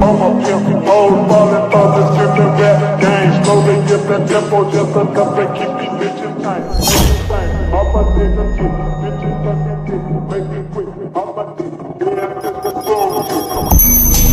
I'm a pimp, old ballin' for the sippin' rap game. Slowly get that tempo just enough to keep these bitches tight. All my niggas get bitches suckin' dick, make it quick. All my niggas get this control.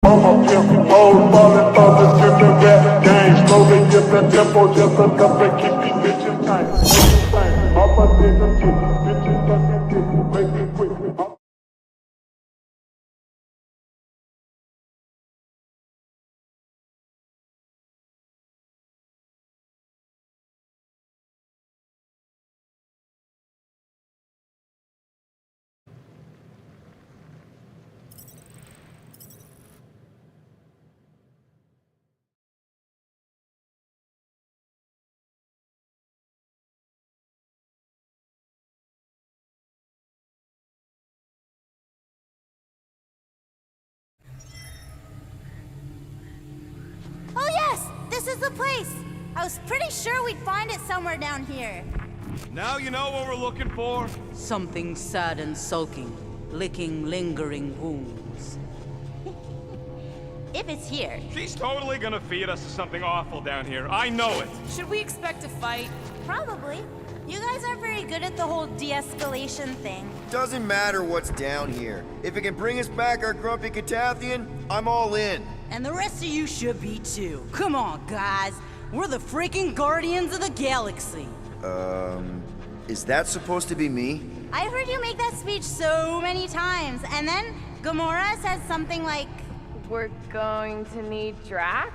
I'm a pimp, old ballin' for the sippin' rap game. Slowly get that tempo just enough to keep these bitches tight. All my niggas get bitches suckin' dick, make it quick. Oh yes! This is the place! I was pretty sure we'd find it somewhere down here. Now you know what we're looking for? Something sad and sulking, licking lingering wounds. If it's here. She's totally gonna feed us to something awful down here. I know it. Should we expect a fight? Probably. You guys aren't very good at the whole de-escalation thing. Doesn't matter what's down here. If it can bring us back our grumpy Catathian, I'm all in. And the rest of you should be too. Come on, guys. We're the freaking Guardians of the Galaxy. Is that supposed to be me? I've heard you make that speech so many times, and then Gamora says something like, We're going to need Drax?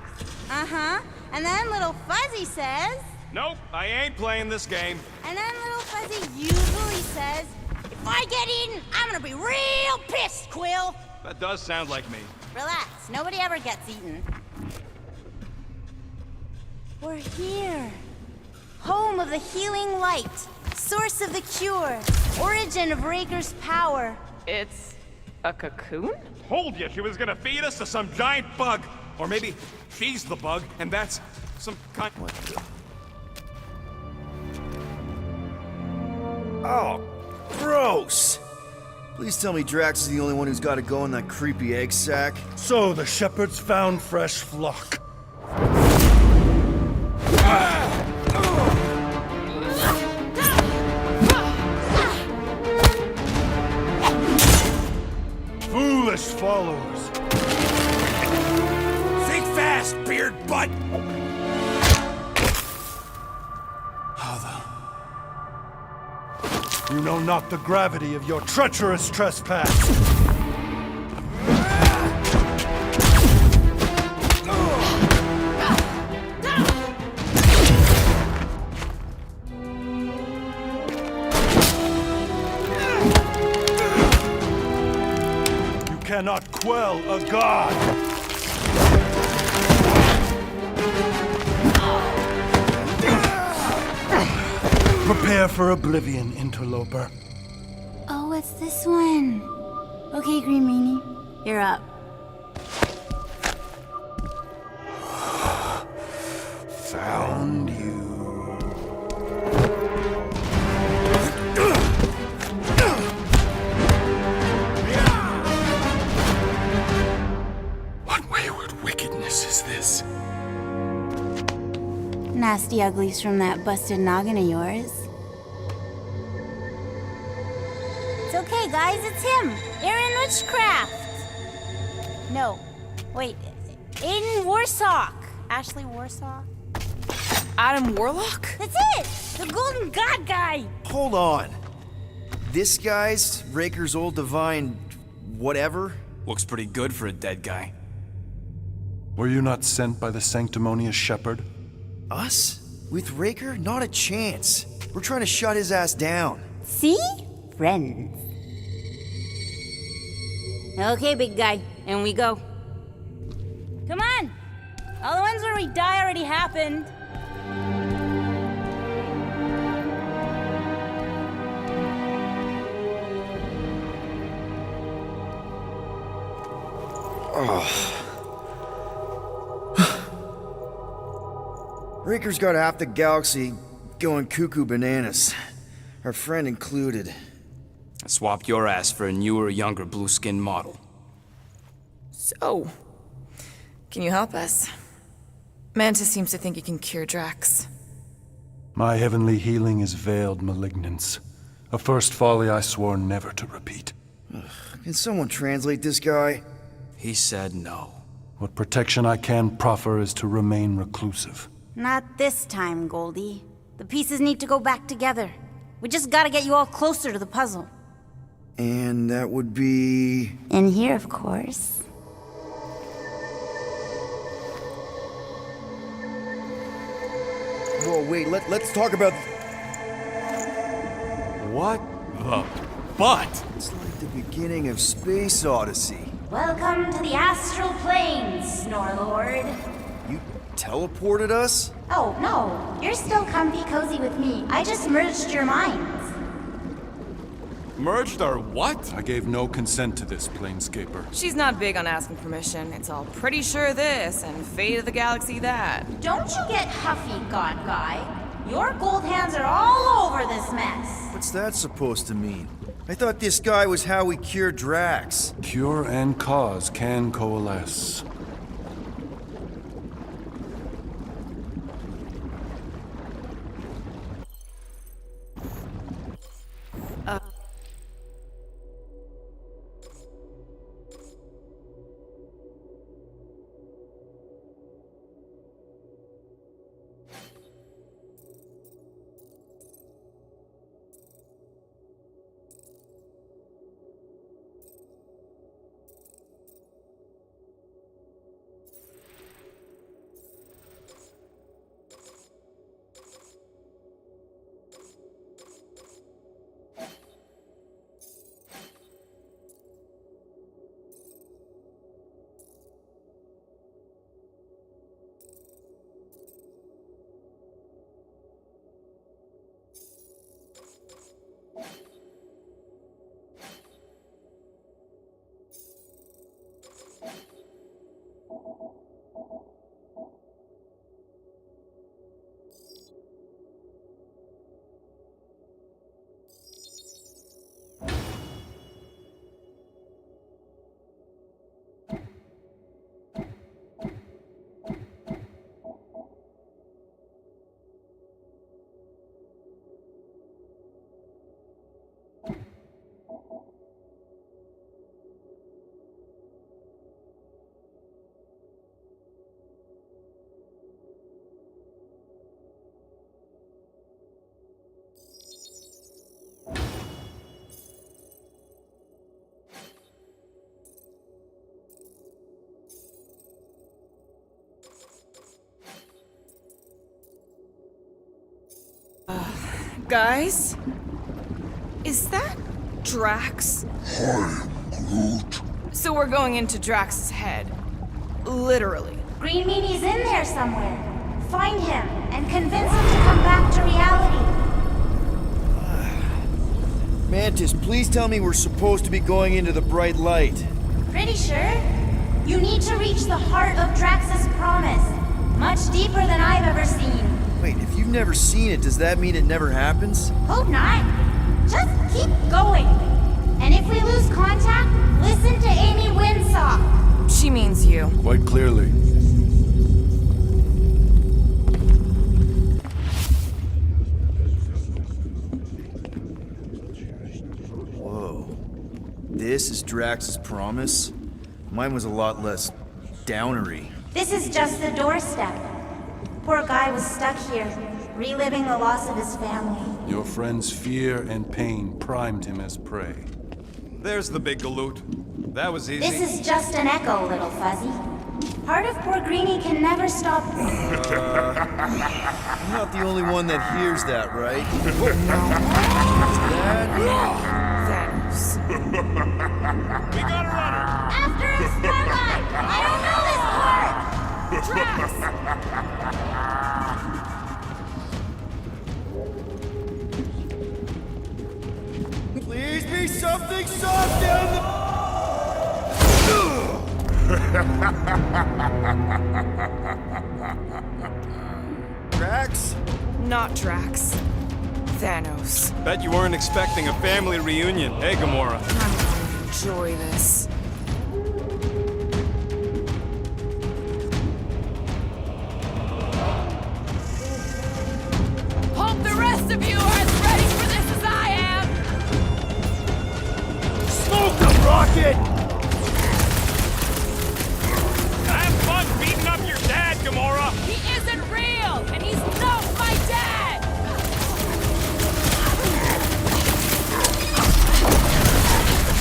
uh-huh, and then Little Fuzzy says, Nope, I ain't playing this game. and then Little Fuzzy usually says, if I get eaten, I'm gonna be real pissed, Quill. That does sound like me. Relax, nobody ever gets eaten. We're here. Home of the healing light, source of the cure, origin of Raker's power. It's a cocoon? Told you she was gonna feed us to some giant bug. Or maybe she's the bug, and that's some kind... Oh, gross! Please tell me Drax is the only one who's got to go in that creepy egg sack. So the shepherds found fresh flock. Foolish followers. Think fast, beard butt! You know not the gravity of your treacherous trespass. You cannot quell a god. Prepare for oblivion, interloper. Oh, it's this one. Okay, Green Meanie, you're up. Found you. What wayward wickedness is this? Nasty uglies from that busted noggin of yours. It's okay, guys, it's him! Aaron Witchcraft! No, wait, In Warsaw. Ashley Warsaw. Adam Warlock? That's it! The Golden God guy! Hold on. This guy's Raker's old divine whatever? Looks pretty good for a dead guy. Were you not sent by the sanctimonious shepherd? Us? With Raker? Not a chance. We're trying to shut his ass down. See? Friends. Okay, big guy. In we go. Come on! All the ones where we die already happened. Raker's got half the galaxy going cuckoo bananas. Our friend included. I swapped your ass for a newer, younger blue-skinned model. So, can you help us? Mantis seems to think he can cure Drax. My heavenly healing is veiled malignance. A first folly I swore never to repeat. Can someone translate this guy? He said no. What protection I can proffer is to remain reclusive. Not this time, Goldie. The pieces need to go back together. We just gotta get you all closer to the puzzle. And that would be... In here, of course. Whoa, wait, let's talk about... What the butt? It's like the beginning of Space Odyssey. Welcome to the astral planes, Snorlord. You teleported us? Oh, no. You're still comfy cozy with me. I just merged your minds. Merged our what? I gave no consent to this, Planescaper. She's not big on asking permission. It's all pretty sure this and fate of the galaxy that. Don't you get huffy, God Guy. Your gold hands are all over this mess. What's that supposed to mean? I thought this guy was how we cured Drax. Cure and cause can coalesce. Guys? Is that Drax? Hi, Groot. So we're going into Drax's head. Literally. Green Meanie's in there somewhere. Find him and convince him to come back to reality. Mantis, please tell me we're supposed to be going into the bright light. Pretty sure. You need to reach the heart of Drax's promise. Much deeper than I've ever seen. Wait, if you've never seen it, does that mean it never happens? Hope not. Just keep going. And if we lose contact, listen to Amy Winsock. She means you. Quite clearly. Whoa. This is Drax's promise? Mine was a lot less downery. This is just the doorstep. Poor guy was stuck here, reliving the loss of his family. Your friend's fear and pain primed him as prey. There's the big galoot. That was easy. This is just an echo, little fuzzy. Part of poor Greenie can never stop. I'm not the only one that hears that, right? Thanos. We got a runner! After him, Starlight! I don't know this part! Drax! Please be something soft down the... Drax? Not Drax. Thanos. Bet you weren't expecting a family reunion, hey Gamora? I'm going to enjoy this. Hope the rest of you are as ready for this as I am! Smoke the rocket! Have fun beating up your dad, Gamora! He isn't real, and he's not my dad!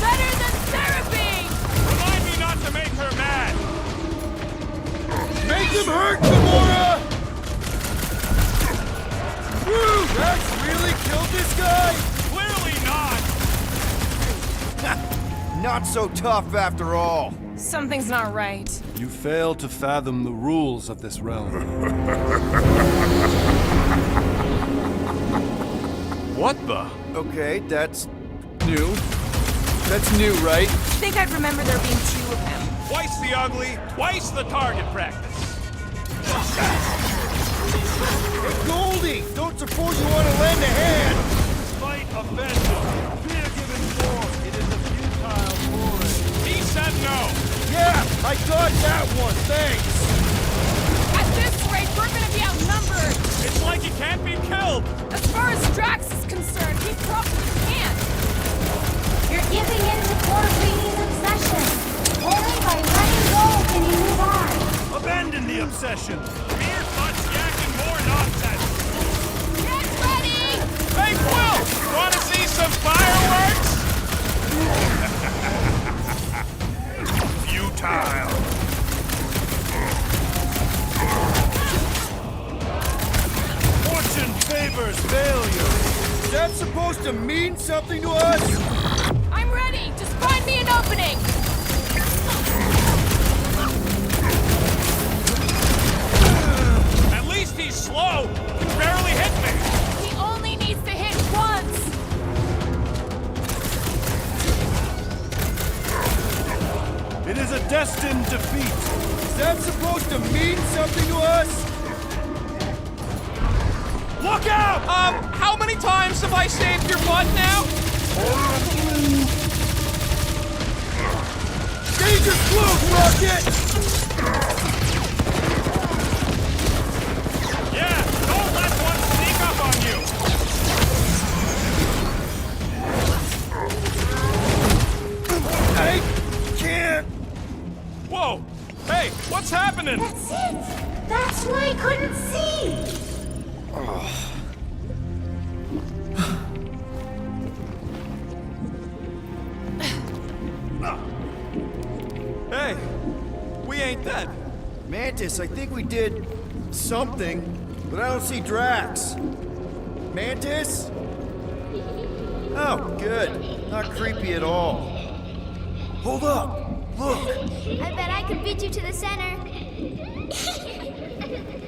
Better than therapy! Remind me not to make her mad! Make him hurt, Gamora! Woo! Drax really killed this guy? Clearly not! Not so tough after all. Something's not right. You fail to fathom the rules of this realm. What the? Okay, that's new. That's new, right? Think I'd remember there being two of them. Twice the ugly, twice the target practice. Hey, Goldie! Don't suppose you want to lend a hand? Fight offensive. Fear given force. It is a futile foray. He said no. Yeah, I got that one, thanks! At this rate, we're gonna be outnumbered! It's like he can't be killed. As far as Drax is concerned, he probably can't! You're giving in to poor Greenie's obsession. Only by letting go can you move on. Abandon the obsession. Mere butts yakking more nonsense. Get ready! Hey, Quill! Want to see some fireworks? Futile. Fortune favors failure. Is that supposed to mean something to us? I'm ready! Just find me an opening! At least he's slow. He barely hit me. He only needs to hit once! It is a destined defeat. Is that supposed to mean something to us? Look out! How many times have I saved your butt now? Danger close, Rocket! Yeah, don't let one sneak up on you. I can't. Whoa! Hey, what's happening? That's it. That's why I couldn't see. Hey, we ain't dead. Mantis, I think we did something, but I don't see Drax. Mantis? Oh, good. Not creepy at all. Hold up! Look! I bet I could beat you to the center.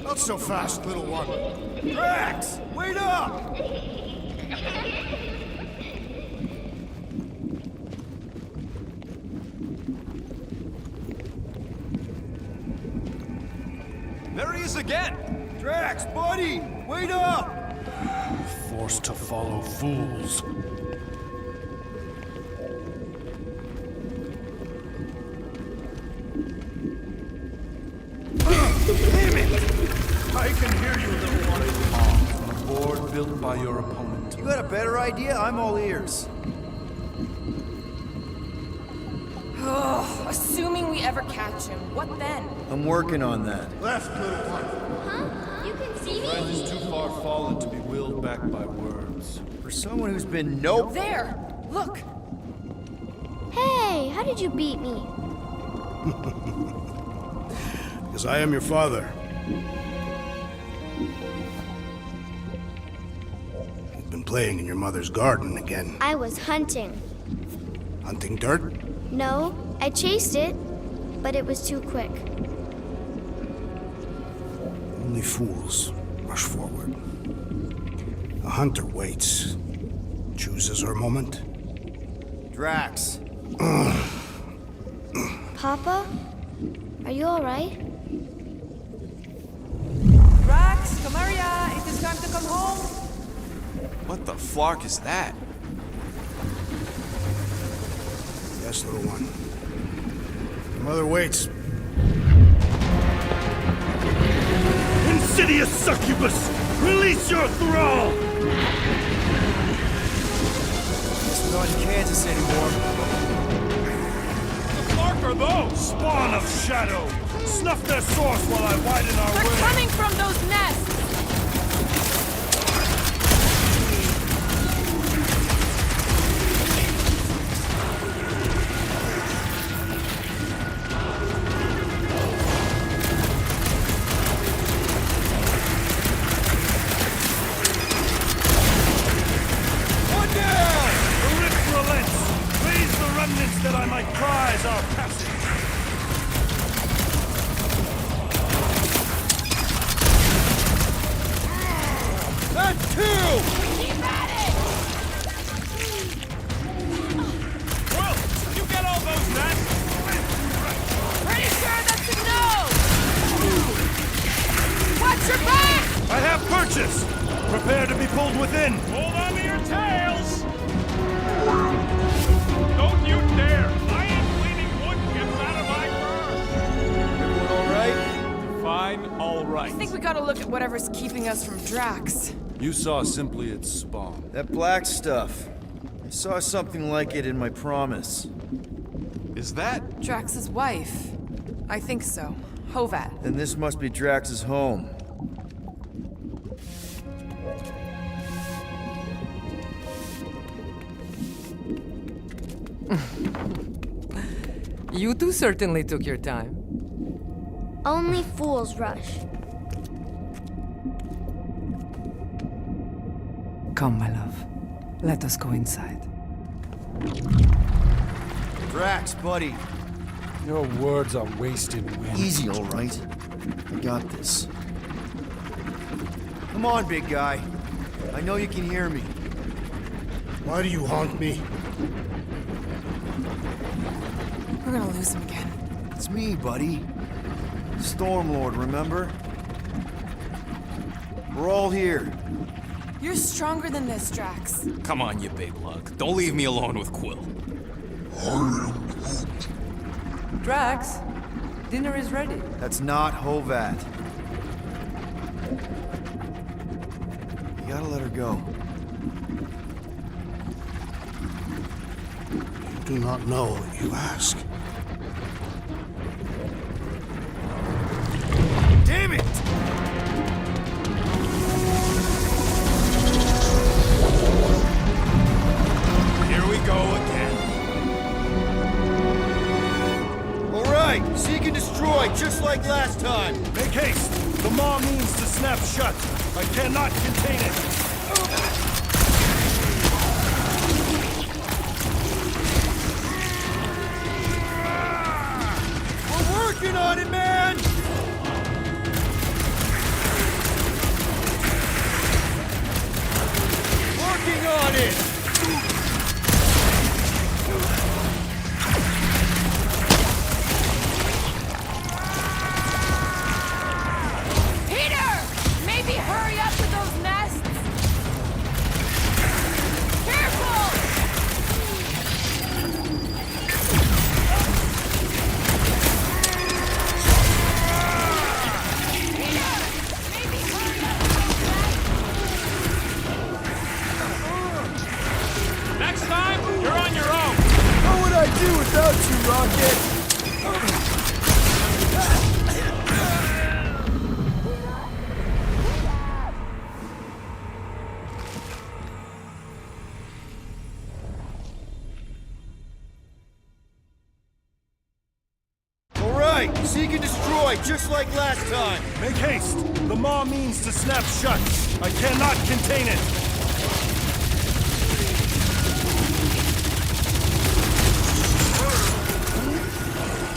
Not so fast, little one. Drax! Wait up! There he is again. Drax, buddy! Wait up! Forced to follow fools. Damn it! I can hear you, little one. On a board built by your opponent. You got a better idea? I'm all ears. Assuming we ever ever catch him, what then? I'm working on that. Left, little one. Huh? You can see me? Friend is too far fallen to be willed back by words. For someone who's been nope. There! Look! Hey, how did you beat me? Because I am your father. You've been playing in your mother's garden again. I was hunting. Hunting dirt? No, I chased it, but it was too quick. Only fools rush forward. A hunter waits, chooses her moment. Drax. Papa? Are you alright? Drax, Kamaria, it is time to come home. What the flark is that? Yes, little one. Your mother waits. Insidious succubus! Release your thrall! Guess we're not in Kansas anymore. The flark are those? Spawn of shadow! Snuff their source while I widen our They're way! coming from those nests! One down! The rift relents! Raise the remnants that I might prize our passage! That too! Keep at it! Well, you get all those nests? Pretty sure that's a no! Watch your back! I have purchase! Prepare to be pulled within! Hold on to your tails! Don't you dare! I ain't cleaning wood chips out of my fur! Everyone alright? Fine, all right. I think we gotta look at whatever's keeping us from Drax. You saw simply its spawn. That black stuff. I saw something like it in my promise. Is that? Drax's wife. I think so. Hovat. Then this must be Drax's home. You two certainly took your time. Only fools rush. Come, my love. Let us go inside. Drax, buddy. Your words are wasted wind. Easy, alright? I got this. Come on, big guy. I know you can hear me. Why do you haunt me? We're gonna lose him again. It's me, buddy. Stormlord, remember? We're all here. You're stronger than this, Drax. Come on, you big lug. Don't leave me alone with Quill. Drax, dinner is ready. That's not Hovat. You gotta let her go. You do not know what you ask. Damn it! Here we go again. Alright, seek and destroy, just like last time. Make haste! The maw means to snap shut. I cannot contain it. We're working on it, man! Working on it! Peter! Maybe hurry up to those nests! Careful! Peter! Maybe hurry up to those nests! right! Seek and destroy, just like last time! Make haste! The maw means to snap shut. I cannot contain it.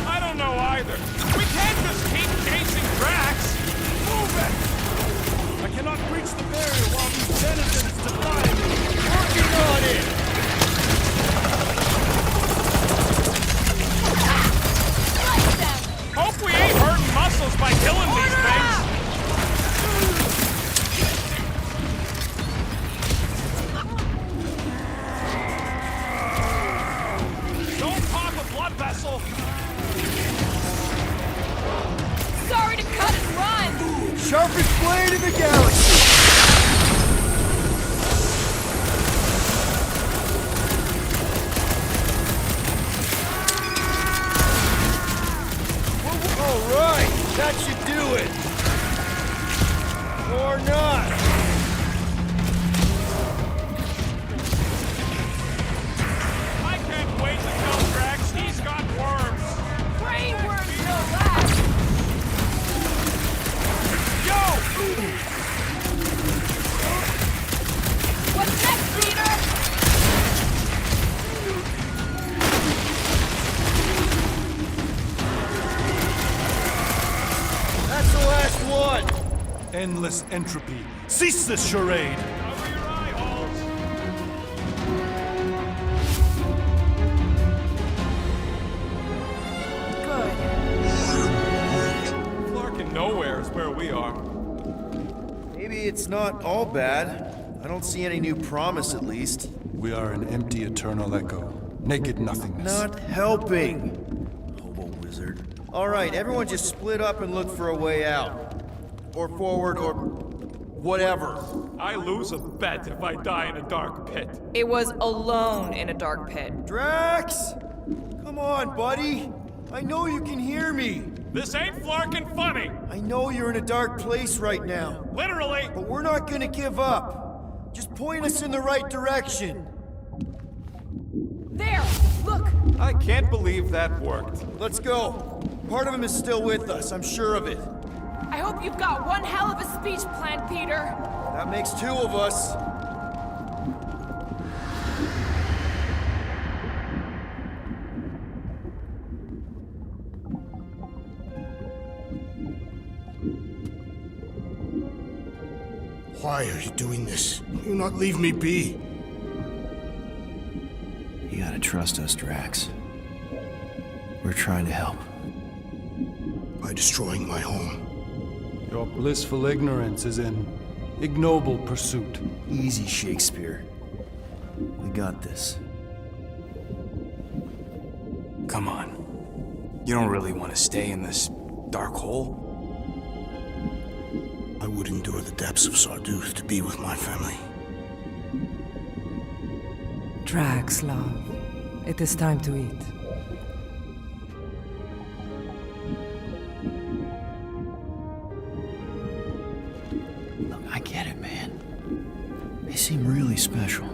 I don't know either. We can't just keep chasing Drax. Move it! I cannot breach the barrier while these denizens defy me. Working on it! Hope we ain't hurting muscles by killing these things. Don't pop a blood vessel. Sorry to cut and run! Sharpest blade in the galaxy! Alright, that should do it! Or not! I can't wait to kill Drax. He's got worms. Brain worms no last! Yo! What's next, Peter? That's the last one! Endless entropy. Cease this charade! Cover your eye holes. Good. Flarkin' nowhere is where we are. Maybe it's not all bad. I don't see any new promise, at least. We are an empty eternal echo. Naked nothingness. Not helping. Hobo wizard. Alright, everyone just split up and look for a way out. Or forward, or whatever. I lose a bet if I die in a dark pit. It was alone in a dark pit. Drax! Come on, buddy! I know you can hear me! This ain't Flarkin' funny. I know you're in a dark place right now, Literally. but we're not gonna give up. Just point us in the right direction. There! Look! I can't believe that worked. Let's go. Part of him is still with us, I'm sure of it. I hope you've got one hell of a speech planned, Peter. That makes two of us. Why are you doing this? Do not leave me be. You gotta trust us, Drax. We're trying to help. By destroying my home. Your blissful ignorance is an ignoble pursuit. Easy, Shakespeare. We got this. Come on. You don't really want to stay in this dark hole? I would endure the depths of Sarduth to be with my family. Drax, love. It is time to eat. Look, I get it, man. They seem really special.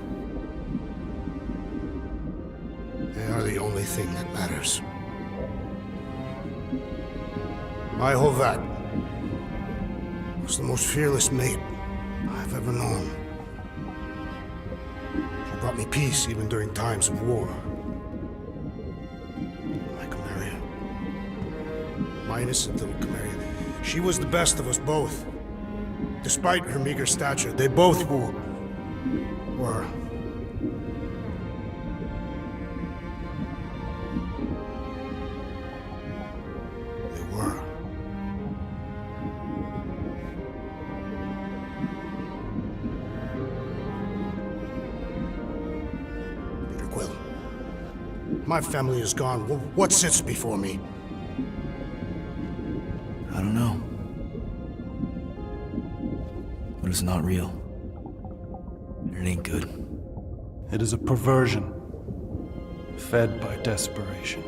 They are the only thing that matters. My Hovat was the most fearless mate I've ever known. She brought me peace even during times of war. My Chimera. My innocent little Chimera. She was the best of us both. Despite her meager stature, they both were. They were. Peter Quill. My family is gone. What sits before me? I don't know. But it's not real. And it ain't good. It is a perversion, fed by desperation.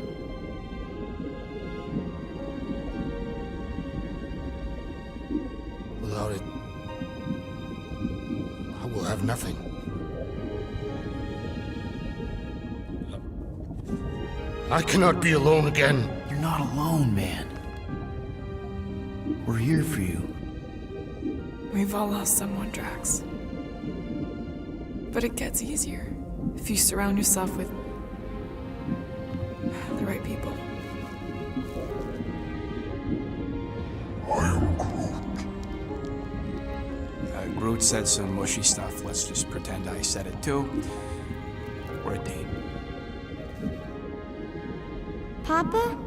Without it, I will have nothing. I cannot be alone again. You You're not alone, man. We're here for you. We've all lost someone, Drax. But it gets easier if you surround yourself with the right people. I am Groot. Groot said some mushy stuff. Let's just pretend I said it too. We're a team. Papa?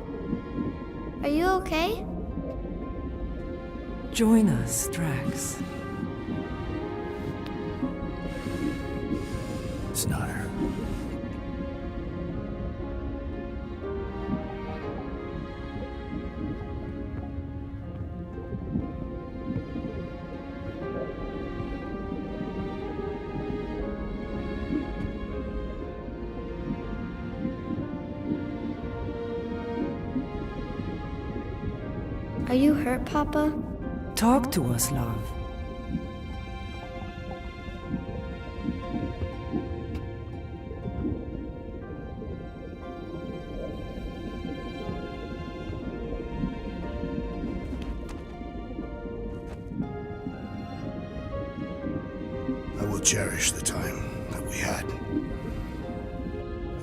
Are you okay? Join us, Drax. It's not her. Are you hurt, Papa? Talk to us, love. I will cherish the time that we had,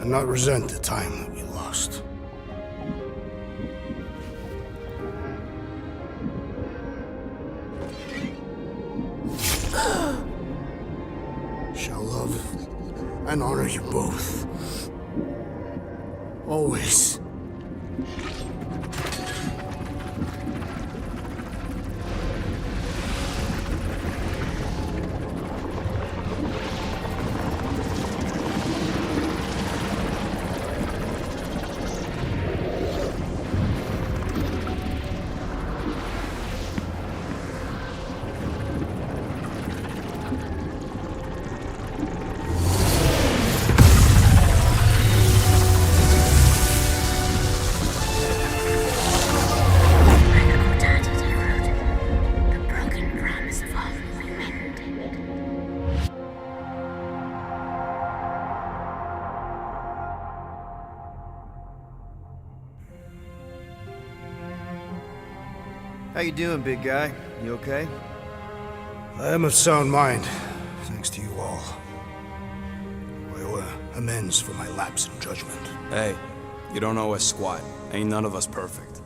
and not resent the time that we lost. Shall love and honor you both. Always. How you doing, big guy? You okay? I am of sound mind, thanks to you all. I owe amends for my lapse in judgment. Hey, you don't owe us squat. Ain't none of us perfect.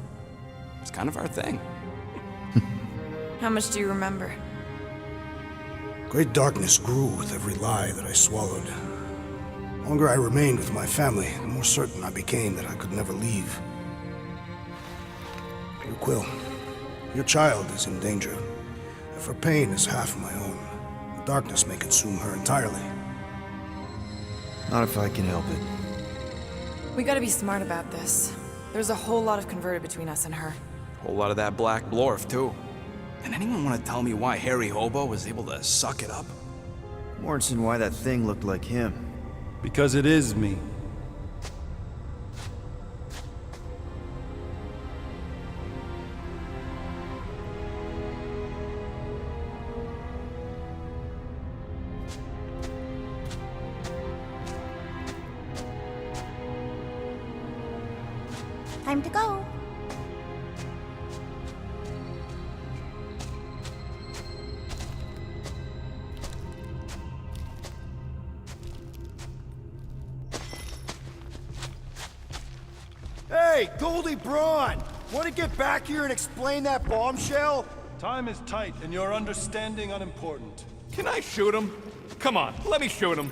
It's kind of our thing. How much do you remember? Great darkness grew with every lie that I swallowed. The longer I remained with my family, the more certain I became that I could never leave. You, Quill, your child is in danger. If her pain is half my own, the darkness may consume her entirely. Not if I can help it. We gotta be smart about this. There's a whole lot of converted between us and her. Whole lot of that black blorf, too. And anyone want to tell me why Harry Hobo was able to suck it up? Morrison, why that thing looked like him. Because it is me. Time to go. Hey, Goldie Braun! Want to get back here and explain that bombshell? Time is tight, and your understanding unimportant. Can I shoot him? Come on, let me shoot him.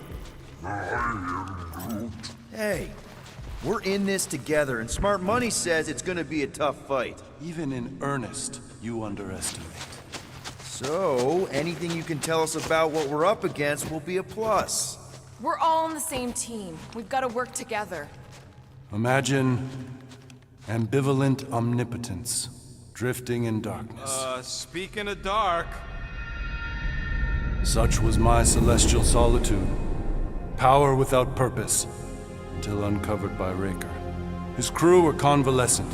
Hey, we're in this together, and Smart Money says it's gonna be a tough fight. Even in earnest, you underestimate. So, anything you can tell us about what we're up against will be a plus. We're all on the same team. We've got to work together. Imagine ambivalent omnipotence, drifting in darkness. Speaking of dark... Such was my celestial solitude. Power without purpose, until uncovered by Raker. His crew were convalescent.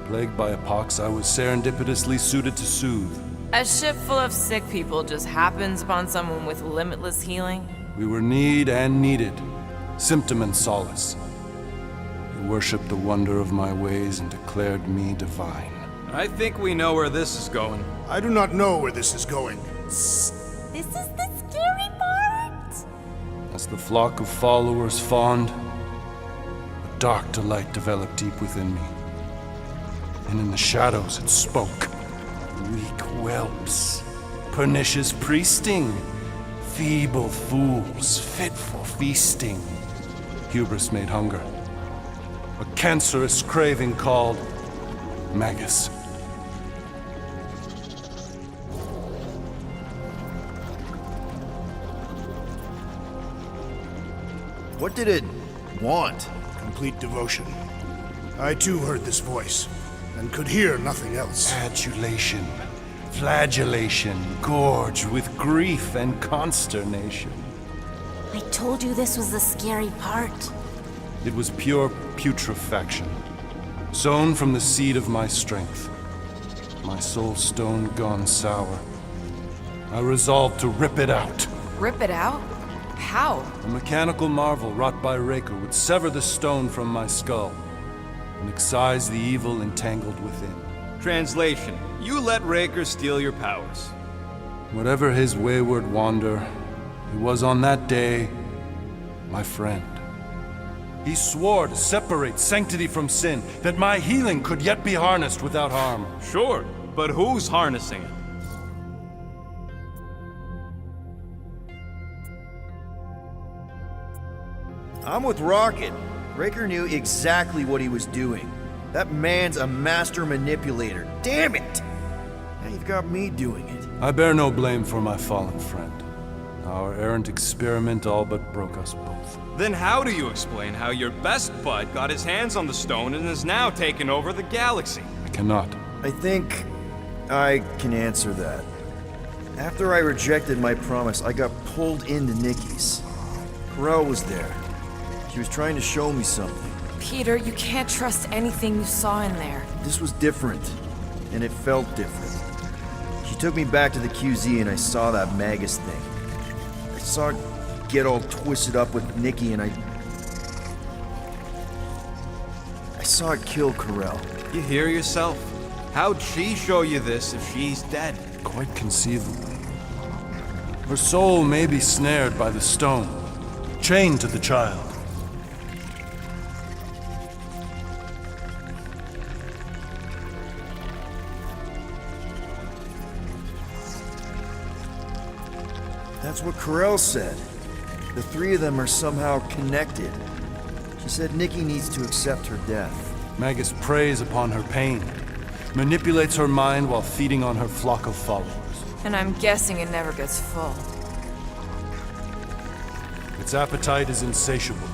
Plagued by a pox, I was serendipitously suited to soothe. A ship full of sick people just happens upon someone with limitless healing. We were need and needed, symptom and solace. It worshipped the wonder of my ways and declared me divine. I think we know where this is going. I do not know where this is going. This is the scary part. As the flock of followers fawned, a dark delight developed deep within me. And in the shadows it spoke. Weak whelps, pernicious priesting, feeble fools fit for feasting. Hubris made hunger. A cancerous craving called Magus. What did it want? Complete devotion. I too heard this voice, and could hear nothing else. Adulation, flagellation, gorged with grief and consternation. I told you this was the scary part. It was pure putrefaction, sown from the seed of my strength. My soul stone gone sour. I resolved to rip it out. Rip it out? How? A mechanical marvel wrought by Raker would sever the stone from my skull and excise the evil entangled within. Translation: you let Raker steal your powers. Whatever his wayward wander, he was on that day my friend. He swore to separate sanctity from sin, that my healing could yet be harnessed without harm. Sure, but who's harnessing it? I'm with Rocket. Raker knew exactly what he was doing. That man's a master manipulator. Damn it! Now you've got me doing it. I bear no blame for my fallen friend. Our errant experiment all but broke us both. Then how do you explain how your best bud got his hands on the stone and has now taken over the galaxy? I cannot. I think I can answer that. After I rejected my promise, I got pulled into Nikki's. Corel was there. She was trying to show me something. Peter, you can't trust anything you saw in there. This was different, and it felt different. She took me back to the QZ and I saw that Magus thing. I saw it get all twisted up with Nikki and I saw it kill Corel. You hear yourself? How'd she show you this if she's dead? Quite conceivably. Her soul may be snared by the stone, chained to the child. That's what Corel said. The three of them are somehow connected. She said Nikki needs to accept her death. Magus preys upon her pain, manipulates her mind while feeding on her flock of followers. And I'm guessing it never gets full. Its appetite is insatiable.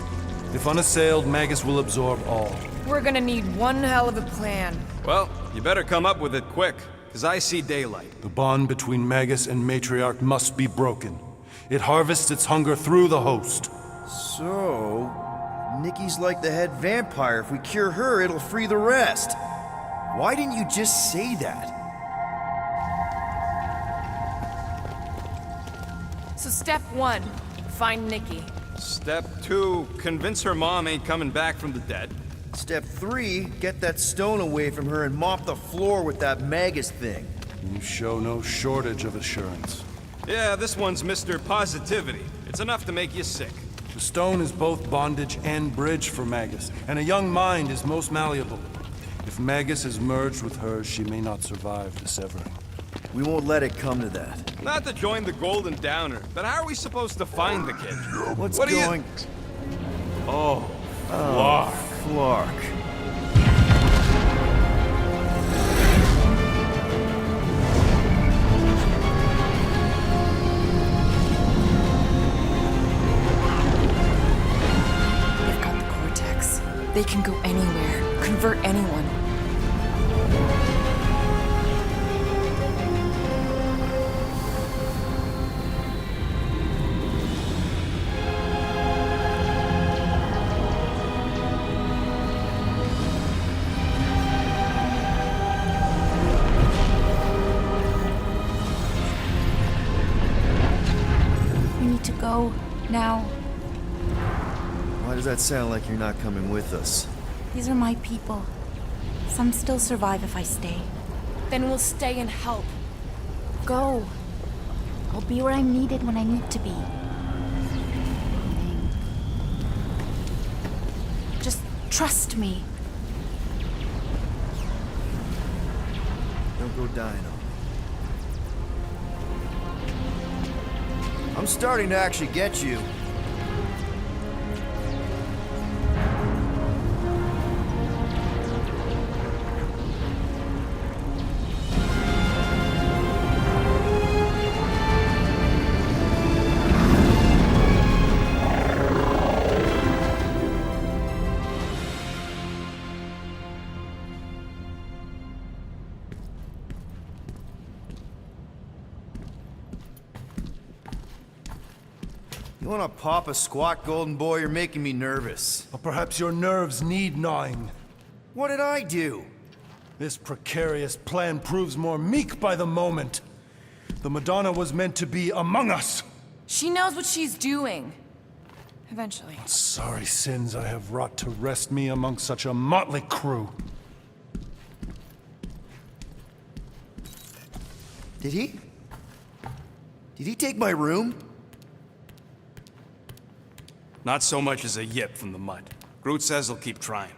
If unassailed, Magus will absorb all. We're gonna need one hell of a plan. Well, you better come up with it quick, because I see daylight. The bond between Magus and Matriarch must be broken. It harvests its hunger through the host. So, Nikki's like the head vampire. If we cure her, it'll free the rest. Why didn't you just say that? So step 1, find Nikki. Step 2, convince her mom ain't coming back from the dead. Step 3, get that stone away from her and mop the floor with that Magus thing. You show no shortage of assurance. Yeah, this one's Mr. Positivity. It's enough to make you sick. The stone is both bondage and bridge for Magus, and a young mind is most malleable. If Magus is merged with hers, she may not survive the severing. We won't let it come to that. Not to join the Golden Downer, but how are we supposed to find the kid? What's What are you- going... Oh, Clark. Clark. They've got the cortex. They can go anywhere, convert anyone. We need to go now. Why does that sound like you're not coming with us? These are my people. Some still survive if I stay. Then we'll stay and help. Go. I'll be where I'm needed when I need to be. Just trust me. Don't go dying on me. I'm starting to actually get you. You wanna pop a squat, golden boy? You're making me nervous. Or perhaps your nerves need gnawing. What did I do? This precarious plan proves more meek by the moment. The Madonna was meant to be among us. She knows what she's doing. Eventually. Sorry sins I have wrought to wrest me among such a motley crew. Did he? Did he take my room? Not so much as a yip from the mud. Groot says he'll keep trying.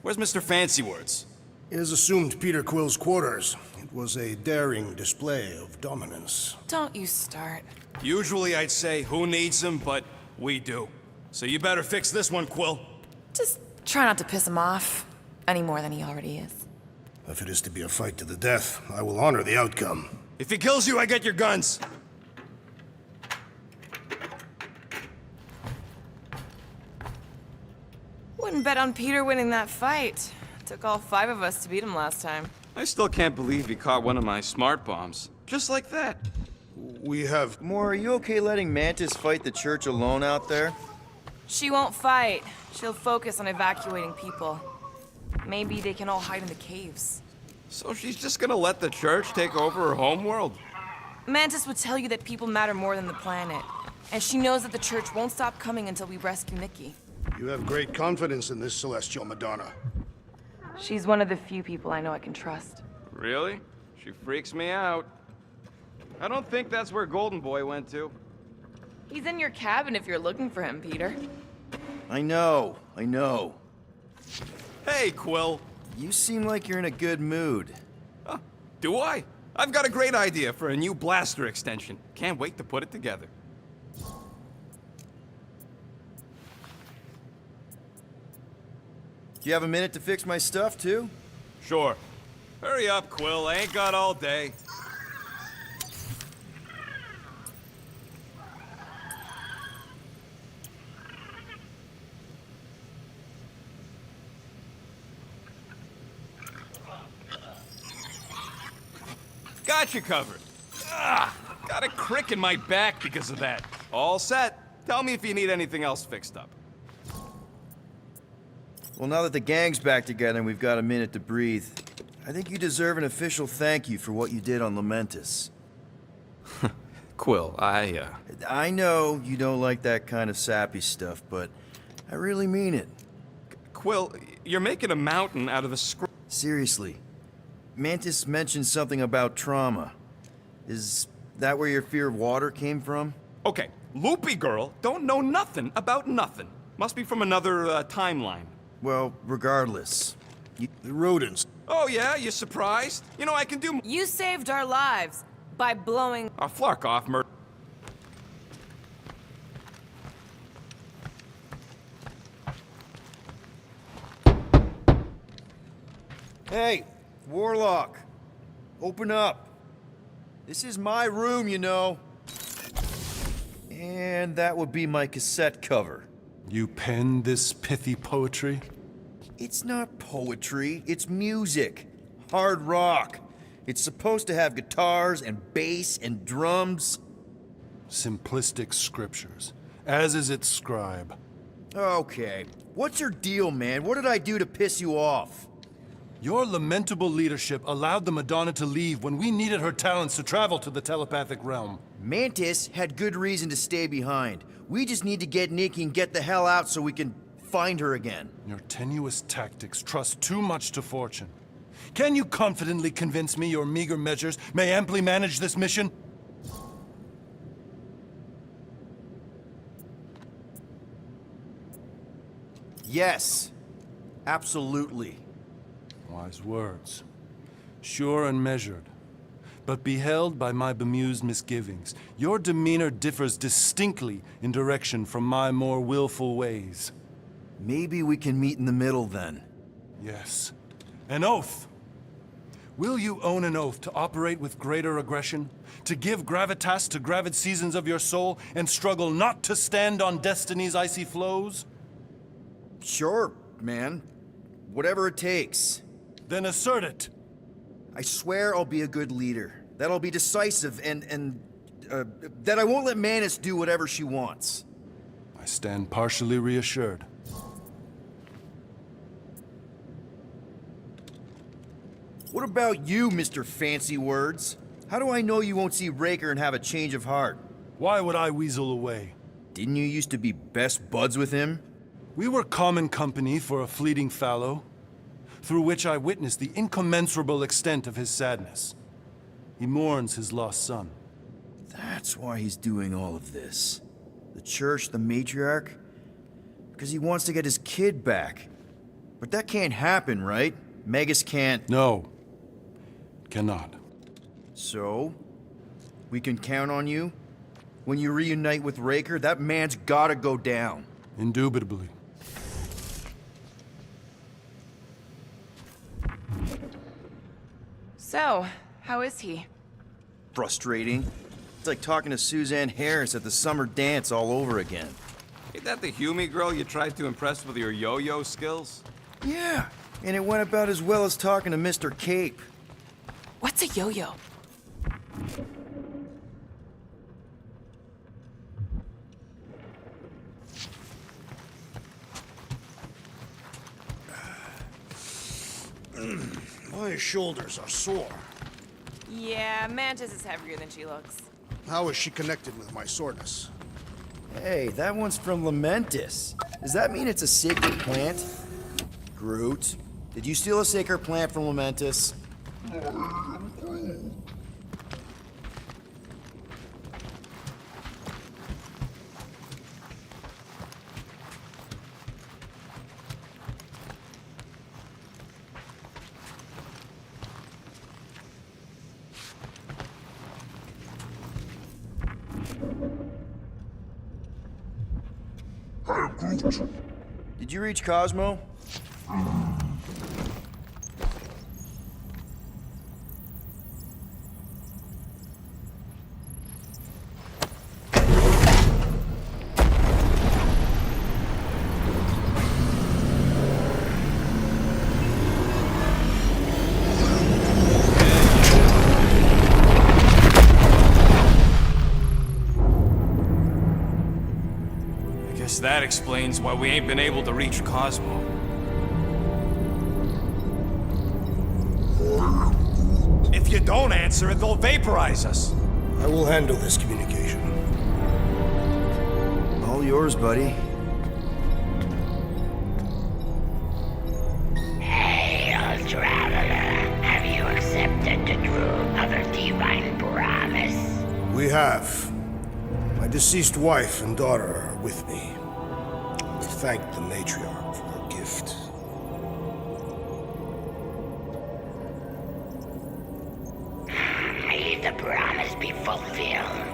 Where's Mr. Fancy Words? It is assumed Peter Quill's quarters. It was a daring display of dominance. Don't you start. Usually I'd say, who needs him, but we do. So you better fix this one, Quill. Just try not to piss him off any more than he already is. If it is to be a fight to the death, I will honor the outcome. If he kills you, I get your guns. Wouldn't bet on Peter winning that fight. Took all 5 of us to beat him last time. I still can't believe he caught one of my smart bombs. Just like that. We have... Moore, are you okay letting Mantis fight the church alone out there? She won't fight. She'll focus on evacuating people. Maybe they can all hide in the caves. So she's just gonna let the church take over her homeworld? Mantis would tell you that people matter more than the planet. And she knows that the church won't stop coming until we rescue Nikki. You have great confidence in this celestial Madonna. She's one of the few people I know I can trust. Really? She freaks me out. I don't think that's where Golden Boy went to. He's in your cabin if you're looking for him, Peter. I know. Hey, Quill. You seem like you're in a good mood. Huh, do I? I've got a great idea for a new blaster extension. Can't wait to put it together. Do you have a minute to fix my stuff, too? Sure. Hurry up, Quill. I ain't got all day. Got you covered. Got a crick in my back because of that. All set. Tell me if you need anything else fixed up. Well, now that the gang's back together and we've got a minute to breathe, I think you deserve an official thank you for what you did on Lamentus. Quill, I know you don't like that kind of sappy stuff, but I really mean it. Quill, you're making a mountain out of the screw. Seriously. Mantis mentioned something about trauma. Is that where your fear of water came from? Okay, Loopy Girl don't know nothing about nothing. Must be from another timeline. Well, regardless. The rodents. Oh yeah, you surprised? You know, I can do... You saved our lives by blowing... Flark off, Mur... Hey, Warlock. Open up. This is my room, you know. And that would be my cassette cover. You penned this pithy poetry? It's not poetry, it's music. Hard rock. It's supposed to have guitars and bass and drums. Simplistic scriptures, as is its scribe. Okay. What's your deal, man? What did I do to piss you off? Your lamentable leadership allowed the Madonna to leave when we needed her talents to travel to the telepathic realm. Mantis had good reason to stay behind. We just need to get Nikki and get the hell out so we can find her again. Your tenuous tactics trust too much to fortune. Can you confidently convince me your meager measures may amply manage this mission? Yes, absolutely. Wise words. Sure and measured. But beheld by my bemused misgivings, your demeanor differs distinctly in direction from my more willful ways. Maybe we can meet in the middle then. Yes. An oath. Will you own an oath to operate with greater aggression? To give gravitas to gravid seasons of your soul and struggle not to stand on destiny's icy flows? Sure, man. Whatever it takes. Then assert it. I swear I'll be a good leader. That I'll be decisive and that I won't let Mantis do whatever she wants. I stand partially reassured. What about you, Mr. Fancy Words? How do I know you won't see Raker and have a change of heart? Why would I weasel away? Didn't you used to be best buds with him? We were common company for a fleeting fallow, through which I witnessed the incommensurable extent of his sadness. He mourns his lost son. That's why he's doing all of this. The church, the matriarch? Because he wants to get his kid back. But that can't happen, right? Magus can't... No. Cannot. So? We can count on you? When you reunite with Raker, that man's gotta go down. Indubitably. So, how is he? Frustrating. It's like talking to Suzanne Harris at the summer dance all over again. Ain't that the Hume girl you tried to impress with your yo-yo skills? Yeah, and it went about as well as talking to Mr. Cape. What's a yo-yo? My shoulders are sore. Yeah, Mantis is heavier than she looks. How is she connected with my soreness? Hey, that one's from Lamentis. Does that mean it's a sacred plant? Groot, did you steal a sacred plant from Lamentis? Did you reach Cosmo? That explains why we ain't been able to reach Cosmo. If you don't answer it, they'll vaporize us. I will handle this communication. All yours, buddy. Hail, traveler. Have you accepted the truth of a divine promise? We have. My deceased wife and daughter are with me. Thank the matriarch for her gift. May the promise be fulfilled.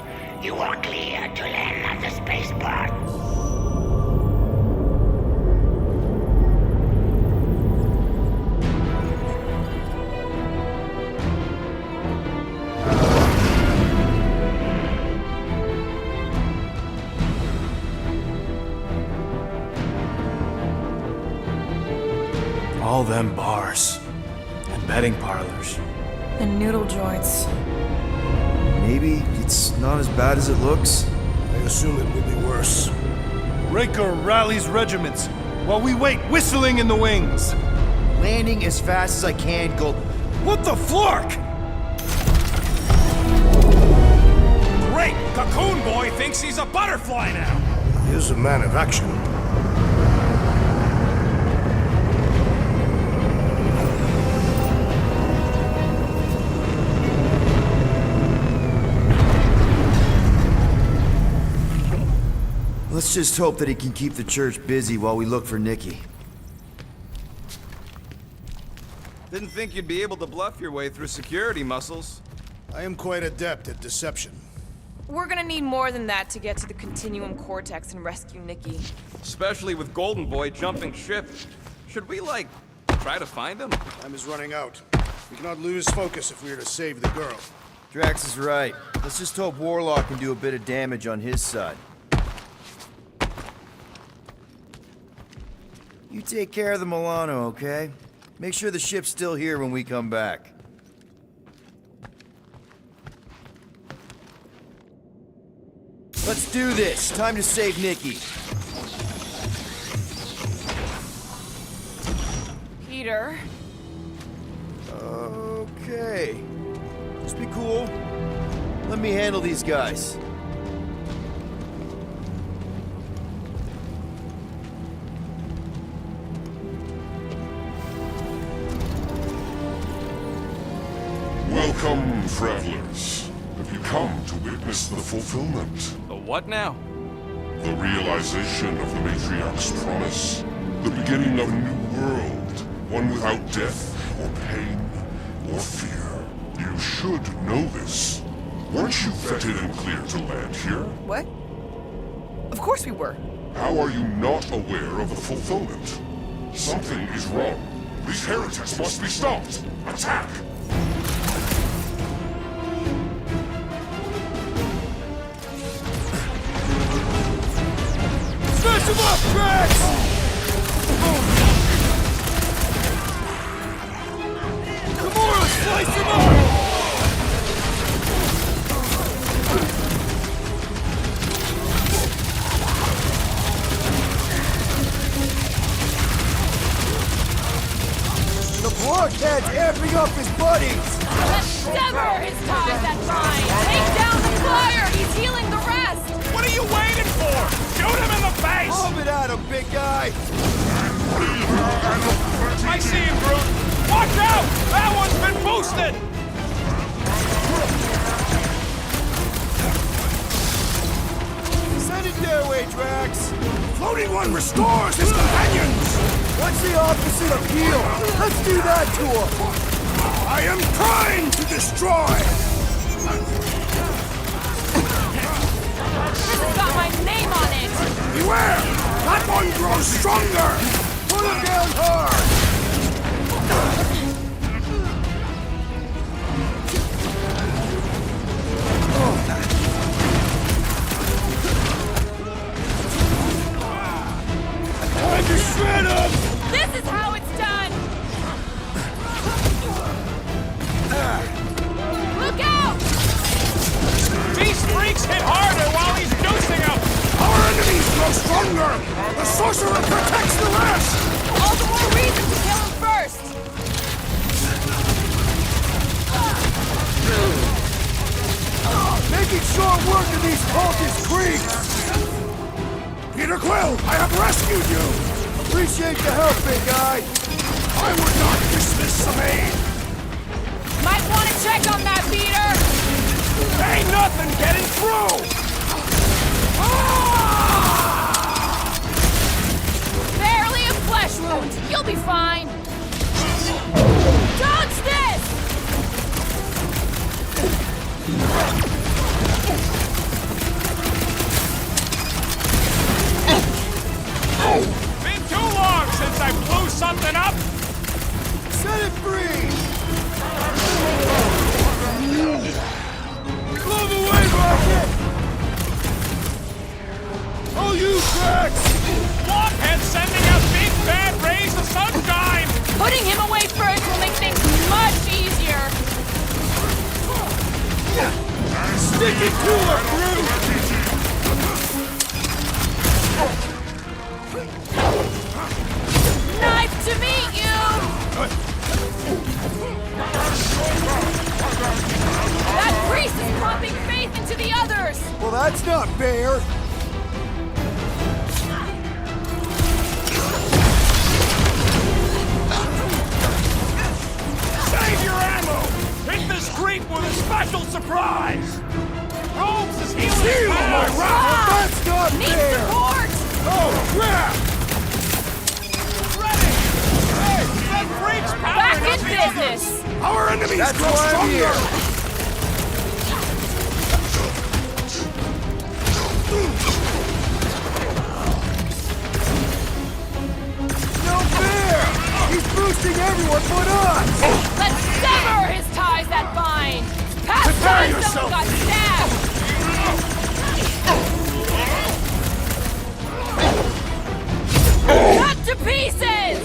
You are clear to land at the spaceport. All them bars. And betting parlors. And noodle joints. Maybe it's not as bad as it looks. I assume it will be worse. Raker rallies regiments, while we wait whistling in the wings. Landing as fast as I can, go... What the flark? Great! Cocoon Boy thinks he's a butterfly now! He is a man of action. Let's just hope that he can keep the church busy while we look for Nikki. Didn't think you'd be able to bluff your way through security muscles. I am quite adept at deception. We're gonna need more than that to get to the Continuum Cortex and rescue Nikki. Especially with Golden Boy jumping ship. Should we, like, try to find him? Time is running out. We cannot lose focus if we are to save the girl. Drax is right. Let's just hope Warlock can do a bit of damage on his side. You take care of the Milano, okay? Make sure the ship's still here when we come back. Let's do this. Time to save Nikki. Peter? Okay. Just be cool. Let me handle these guys. Welcome, travelers. Have you come to witness the fulfillment? The what now? The realization of the Matriarch's promise. The beginning of a new world. One without death, or pain, or fear. You should know this. Weren't you vetted and cleared to land here? What? Of course we were. How are you not aware of the fulfillment? Something is wrong. These heretics must be stopped. Attack! Smash him up, Drax! Come on, slice him up! The blockhead's amping up his buddies! Let's sever his ties that bind! Take down the flyer! He's healing the rest! What are you waiting for? Shoot him in the face! Lob it at him, big guy! I see him, Groot! Watch out! That one's been boosted! Send it their way, Drax! Floating one restores his companions! What's the opposite of heal? Let's do that to him! I am trying to destroy! This has got my name on it! Beware! That one grows stronger! Put him down hard! Time to shred him! This is how it's done! Look out! These freaks hit harder while he's juicing them! Our enemies grow stronger! The sorcerer protects the rest! All the more reason to kill him first! Making short work of these cultist creeps! Peter Quill, I have rescued you! Appreciate the help, big guy! I would not dismiss some aid! Might want to check on that, Peter! Ain't nothing getting through! Barely a flesh wound. You'll be fine. Dodge this! Been too long since I blew something up! Set it free! Move away, Rocket! Oh, you Drax! Blockhead sending out big bad rays of sunshine! Putting him away first will make things much easier. Stick it to her, Groot! Nice to meet you! That priest is pumping faith into the others! Well, that's not fair! Save your ammo! Hit this creep with a special surprise! Robes is healing his powers! That's not Need fair! support! crap! Ready! Hey, that freak's Back powering in up the others! business! Our enemies That's grow why I'm here. stronger! No fair! He's boosting everyone but us! Let's sever his ties that bind! Past Prepare time yourself! someone got stabbed! Cut to pieces!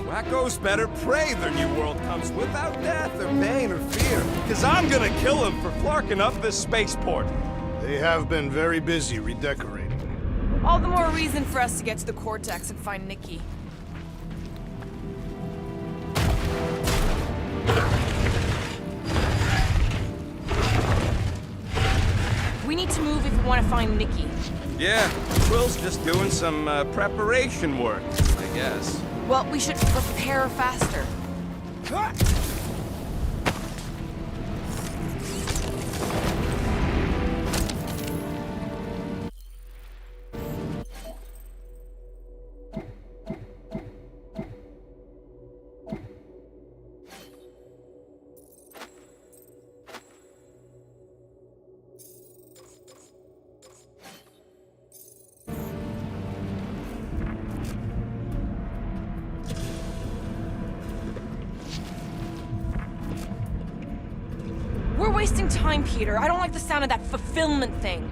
Wacko's better pray their new world comes without death or pain or fear. Cause I'm gonna kill him for flarking up this spaceport. They have been very busy redecorating. All the more reason for us to get to the Cortex and find Nikki. We need to move if we want to find Nikki. Yeah, Quill's just doing some preparation work, I guess. Well, we should prepare faster. We're wasting time, Peter. I don't like the sound of that fulfillment thing.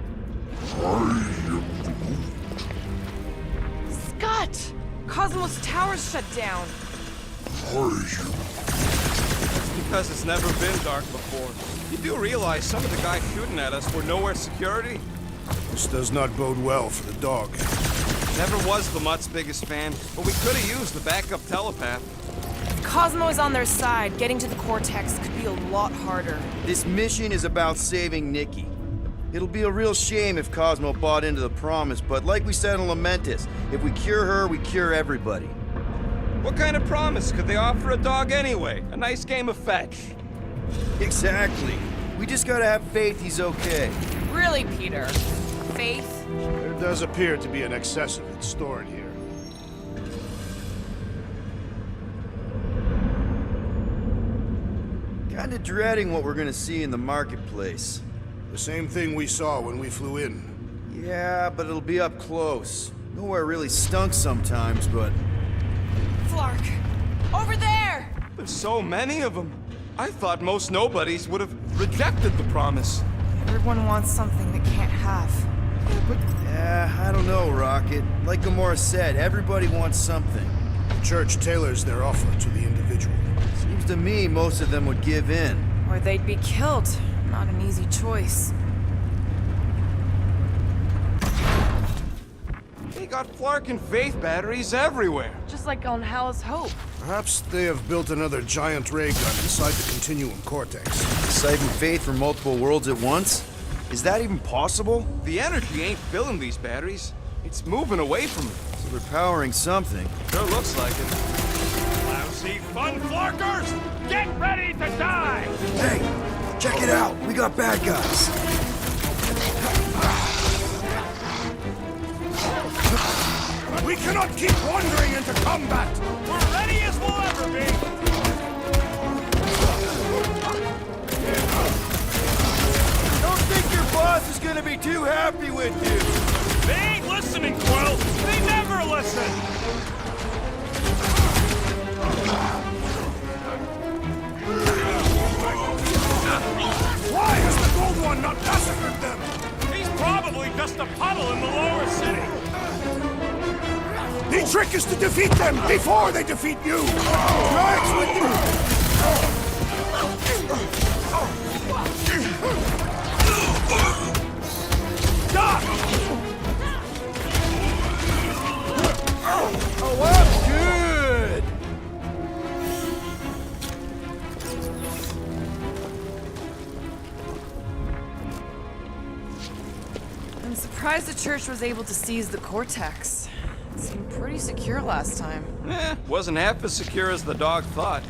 Scott! Cosmos Tower's shut down. That's because it's never been dark before. You do realize some of the guys shooting at us were nowhere security? This does not bode well for the dog. Never was the Mutt's biggest fan, but we could have used the backup telepath. If Cosmo is on their side, getting to the Cortex could be a lot harder. This mission is about saving Nikki. It'll be a real shame if Cosmo bought into the promise, but like we said in Lamentus, if we cure her, we cure everybody. What kind of promise could they offer a dog anyway? A nice game of fetch. Exactly. We just gotta have faith he's okay. Really, Peter? Faith? There does appear to be an excess of it stored here. Kinda dreading what we're gonna see in the marketplace. The same thing we saw when we flew in. Yeah, but it'll be up close. Nowhere really stunk sometimes, but... Flark! Over there! There's so many of them. I thought most nobodies would have rejected the promise. Everyone wants something they can't have. I don't know, Rocket. Like Gamora said, everybody wants something. The church tailors their offer to the individual. Seems to me most of them would give in. Or they'd be killed. Not an easy choice. They got Flark and Faith batteries everywhere. Just like on Hal's Hope. Perhaps they have built another giant ray gun inside the Continuum Cortex. Siphon Faith from multiple worlds at once? Is that even possible? The energy ain't filling these batteries. It's moving away from it. So they're powering something. Sure looks like it. Lousy fun flarkers! Get ready to die! Hey, check it out. We got bad guys. We cannot keep wandering into combat! We're ready as we'll ever be! Don't think your boss is gonna be too happy with you. They ain't listening, Quill! They never listen! Why has the Gold One not massacred them? He's probably just a puddle in the lower city! The trick is to defeat them before they defeat you! Drags with you! Doc! Oh, that's good! I'm surprised the church was able to seize the Cortex. It seemed pretty secure last time. Wasn't half as secure as the dog thought.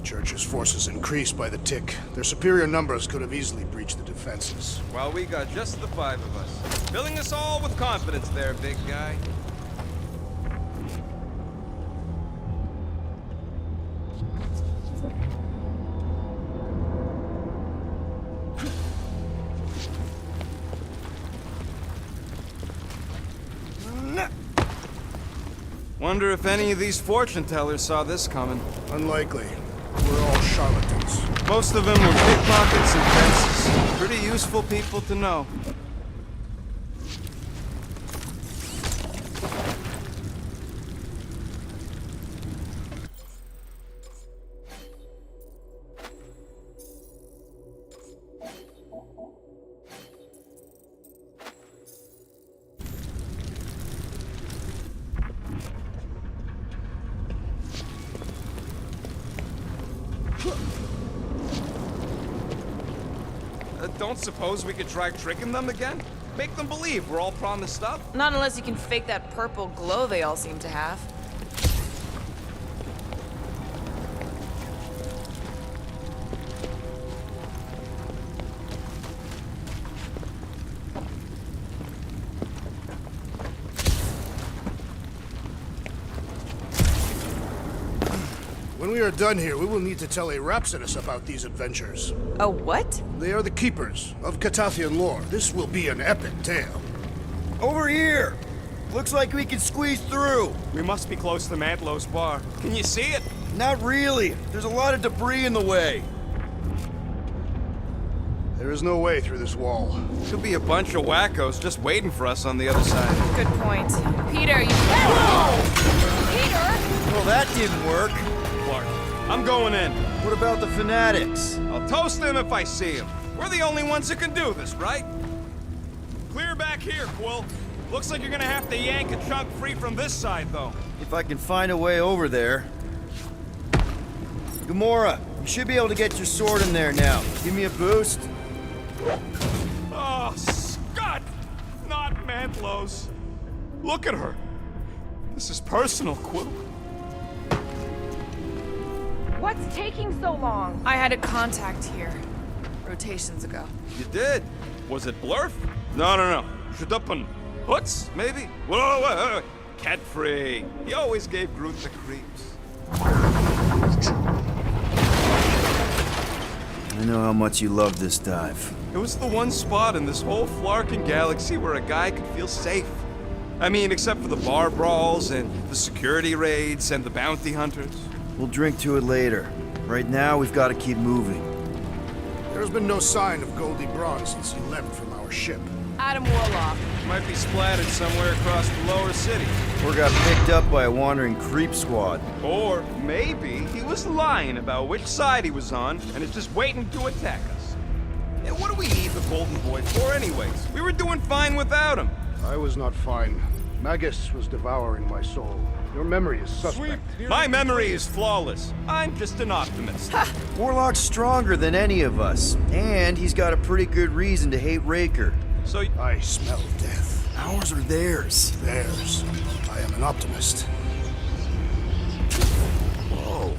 The Church's forces increased by the tick. Their superior numbers could have easily breached the defenses. Well, we got just the 5 of us. Filling us all with confidence there, big guy. Wonder if any of these fortune tellers saw this coming. Unlikely. We're all charlatans. Most of them were pickpockets and fences. Pretty useful people to know. Don't suppose we could try tricking them again? Make them believe we're all promised stuff? Not unless you can fake that purple glow they all seem to have. When we are done here, we will need to tell a Rhapsodus about these adventures. A what? They are the keepers of Catathian lore. This will be an epic tale. Over here! Looks like we can squeeze through. We must be close to Mantlow's bar. Can you see it? Not really. There's a lot of debris in the way. There is no way through this wall. Could be a bunch of wackos just waiting for us on the other side. Good point. Peter, you... Peter! Well, that didn't work. Clark, I'm going in. What about the fanatics? I'll toast them if I see them. We're the only ones that can do this, right? Clear back here, Quill. Looks like you're gonna have to yank a chunk free from this side, though. If I can find a way over there. Gamora, you should be able to get your sword in there now. Give me a boost. Oh, Scott! Not Mantlow's. Look at her. This is personal, Quill. What's taking so long? I had a contact here. Rotations ago. You did? Was it Blurf? No. Shadapan. Hoots, maybe? Whoa. Cat-free. He always gave Groot the creeps. I know how much you love this dive. It was the one spot in this whole Flarkin galaxy where a guy could feel safe. I mean, except for the bar brawls and the security raids and the bounty hunters. We'll drink to it later. Right now, we've got to keep moving. There has been no sign of Goldie Braun since he left from our ship. Adam Warlock. Might be splattered somewhere across the lower city. Or got picked up by a wandering creep squad. Or maybe he was lying about which side he was on and is just waiting to attack us. And what do we need the Golden Boy for anyways? We were doing fine without him. I was not fine. Magus was devouring my soul. Your memory is suspect. My memory is flawless. I'm just an optimist. Warlock's stronger than any of us. And he's got a pretty good reason to hate Raker. So I smell death. Ours or theirs? Theirs. I am an optimist. Whoa.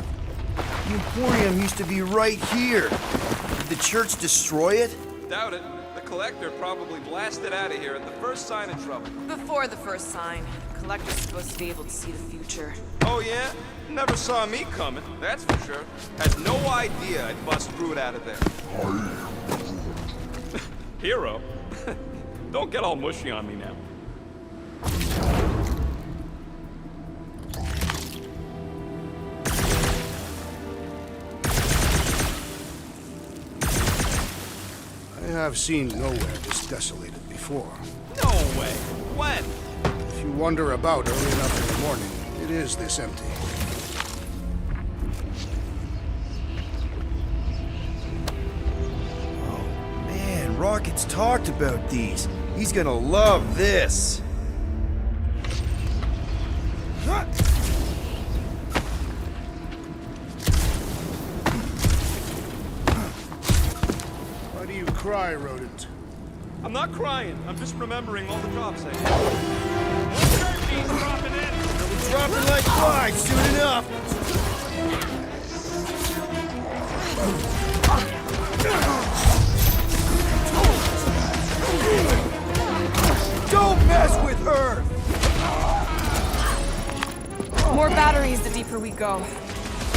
The Emporium used to be right here. Did the church destroy it? Doubt it. The Collector probably blasted out of here at the first sign of trouble. Before the first sign. Collector's supposed to be able to see the future. Oh yeah? Never saw me coming, that's for sure. Had no idea I'd bust Groot out of there. Hero? Don't get all mushy on me now. I have seen nowhere this desolated before. No way. When? If you wander about early enough in the morning, it is this empty. Oh, man, Rocket's talked about these. He's gonna love this. Why do you cry, rodent? I'm not crying. I'm just remembering all the jobs I had. Turkey's dropping in. They'll be dropping like flies soon enough.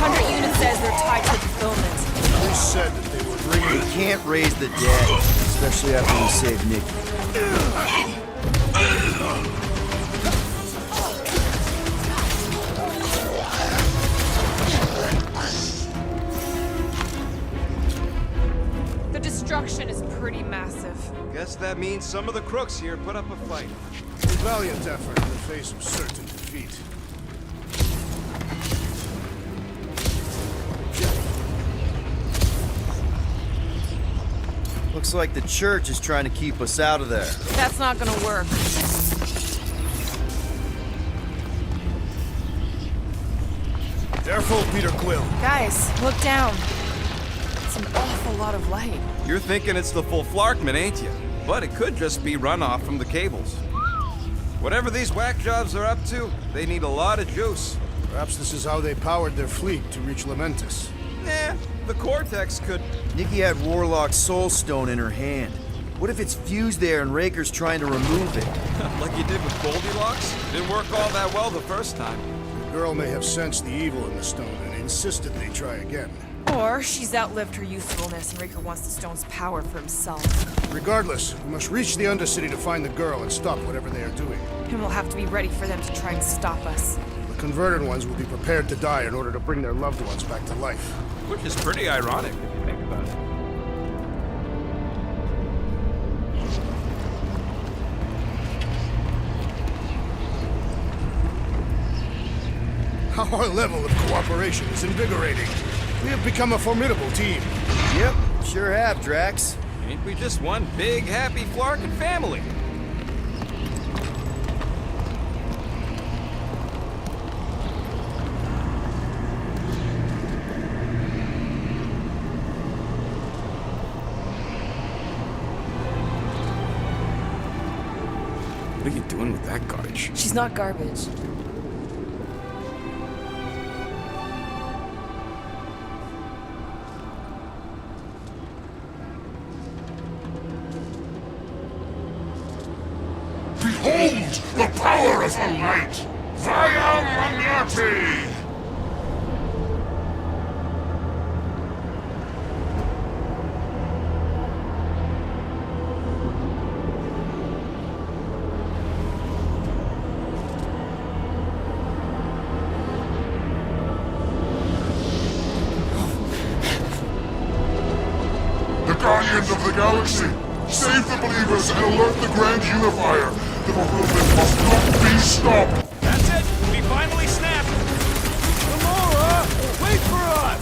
600 units says they're tied to fulfillment. They said that they were bringing. We can't raise the dead, especially after we saved Nikki. The destruction is pretty massive. Guess that means some of the crooks here put up a fight. A valiant effort in the face of certain defeat. Looks like the church is trying to keep us out of there. That's not gonna work. Careful, Peter Quill. Guys, look down. It's an awful lot of light. You're thinking it's the full Flarkman, ain't you? But it could just be runoff from the cables. Whatever these whack jobs are up to, they need a lot of juice. Perhaps this is how they powered their fleet to reach Lamentus. The Cortex could... Nikki had Warlock's Soul Stone in her hand. What if it's fused there and Raker's trying to remove it? like you did with Goldilocks? Didn't work all that well the first time. The girl may have sensed the evil in the stone and insisted they try again. Or she's outlived her usefulness and Raker wants the stone's power for himself. Regardless, we must reach the Undercity to find the girl and stop whatever they are doing. And we'll have to be ready for them to try and stop us. The converted ones will be prepared to die in order to bring their loved ones back to life. Which is pretty ironic if you think about it. Our level of cooperation is invigorating. We have become a formidable team. Yep, sure have, Drax. Ain't we just one big, happy Flarkin family? What are you doing with that garbage? She's not garbage. Behold the power of the light! Via Magnati! The Guardians of the Galaxy! Save the believers and alert the Grand Unifier! The movement must not be stopped! That's it! We finally snapped! Gamora! Wait for us!